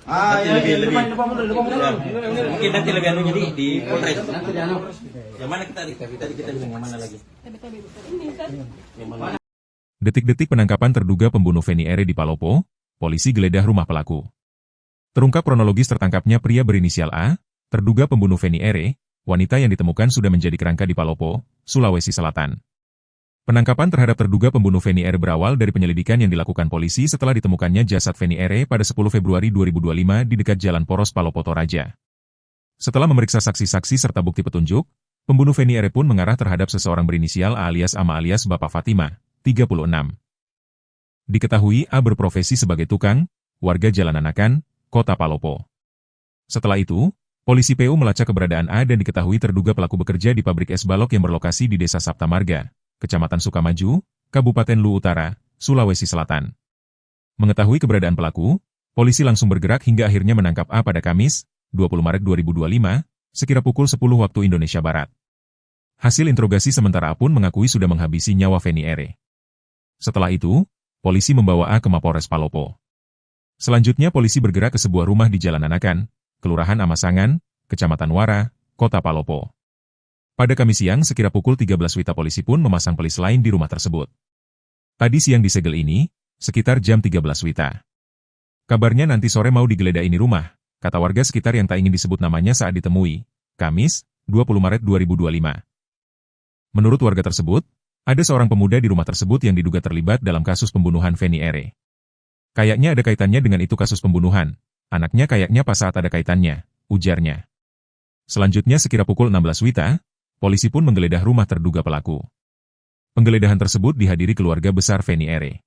Nanti ya, lebih depan motor. ya, mungkin nanti lebih anu jadi di Polres. Yang mana kita bisa yang mana lagi? Yang mana? Detik-detik penangkapan terduga pembunuh Feni Ere di Palopo, polisi geledah rumah pelaku. Terungkap kronologis tertangkapnya pria berinisial A, terduga pembunuh Feni Ere, wanita yang ditemukan sudah menjadi kerangka di Palopo, Sulawesi Selatan. Penangkapan terhadap terduga pembunuh Feni Ere berawal dari penyelidikan yang dilakukan polisi setelah ditemukannya jasad Feni Ere pada 10 Februari 2025 di dekat Jalan Poros Palopo Toraja. Setelah memeriksa saksi-saksi serta bukti petunjuk, pembunuh Feni Ere pun mengarah terhadap seseorang berinisial A alias Ama alias Bapak Fatima, 36. Diketahui A berprofesi sebagai tukang, warga Jalan Anakan, Kota Palopo. Setelah itu, polisi PU melacak keberadaan A dan diketahui terduga pelaku bekerja di pabrik es balok yang berlokasi di Desa Sapta Marga, Kecamatan Sukamaju, Kabupaten Lu Utara, Sulawesi Selatan. Mengetahui keberadaan pelaku, polisi langsung bergerak hingga akhirnya menangkap A pada Kamis, 20 Maret 2025, sekira pukul 10 waktu Indonesia Barat. Hasil interogasi sementara A pun mengakui sudah menghabisi nyawa Feni Ere. Setelah itu, polisi membawa A ke Mapolres Palopo. Selanjutnya polisi bergerak ke sebuah rumah di Jalan Anakan, Kelurahan Amasangan, Kecamatan Wara, Kota Palopo. Pada Kamis siang sekira pukul 13 WITA polisi pun memasang pelis lain di rumah tersebut. Tadi siang disegel ini, sekitar jam 13 WITA. Kabarnya nanti sore mau digeledah ini rumah, kata warga sekitar yang tak ingin disebut namanya saat ditemui, Kamis, 20 Maret 2025. Menurut warga tersebut, ada seorang pemuda di rumah tersebut yang diduga terlibat dalam kasus pembunuhan Feni Ere. Kayaknya ada kaitannya dengan itu kasus pembunuhan, anaknya kayaknya pas saat ada kaitannya, ujarnya. Selanjutnya sekira pukul 16 WITA, polisi pun menggeledah rumah terduga pelaku. Penggeledahan tersebut dihadiri keluarga besar Feni Ere.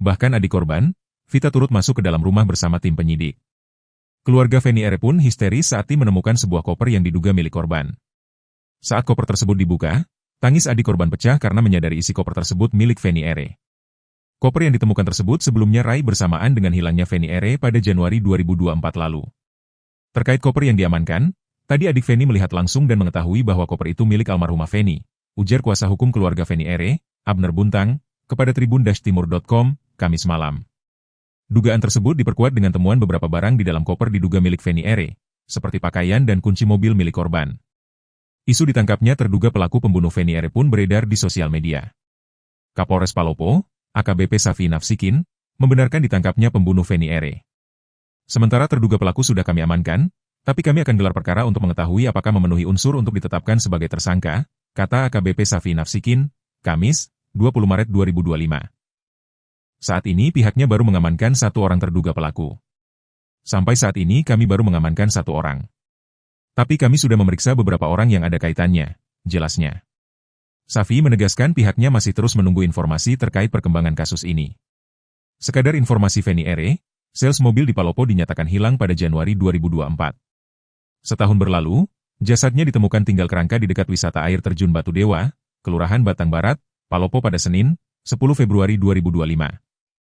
Bahkan adik korban, Vita turut masuk ke dalam rumah bersama tim penyidik. Keluarga Feni Ere pun histeris saat tim menemukan sebuah koper yang diduga milik korban. Saat koper tersebut dibuka, tangis adik korban pecah karena menyadari isi koper tersebut milik Feni Ere. Koper yang ditemukan tersebut sebelumnya raih bersamaan dengan hilangnya Feni Ere pada Januari 2024 lalu. Terkait koper yang diamankan, tadi adik Feni melihat langsung dan mengetahui bahwa koper itu milik almarhumah Feni, ujar kuasa hukum keluarga Feni Ere, Abner Buntang, kepada tribun-timur.com, Kamis malam. Dugaan tersebut diperkuat dengan temuan beberapa barang di dalam koper diduga milik Feni Ere, seperti pakaian dan kunci mobil milik korban. Isu ditangkapnya terduga pelaku pembunuh Feni Ere pun beredar di sosial media. Kapolres Palopo, AKBP Safi Nafsikin, membenarkan ditangkapnya pembunuh Feni Ere. Sementara terduga pelaku sudah kami amankan, tapi kami akan gelar perkara untuk mengetahui apakah memenuhi unsur untuk ditetapkan sebagai tersangka, kata AKBP Safi Nafsikin, Kamis, 20 Maret 2025. Saat ini pihaknya baru mengamankan satu orang terduga pelaku. Sampai saat ini kami baru mengamankan satu orang. Tapi kami sudah memeriksa beberapa orang yang ada kaitannya, jelasnya. Safi menegaskan pihaknya masih terus menunggu informasi terkait perkembangan kasus ini. Sekadar informasi Feni Ere, sales mobil di Palopo dinyatakan hilang pada Januari 2024. Setahun berlalu, jasadnya ditemukan tinggal kerangka di dekat wisata air terjun Batu Dewa, Kelurahan Batang Barat, Palopo pada Senin, 10 Februari 2025.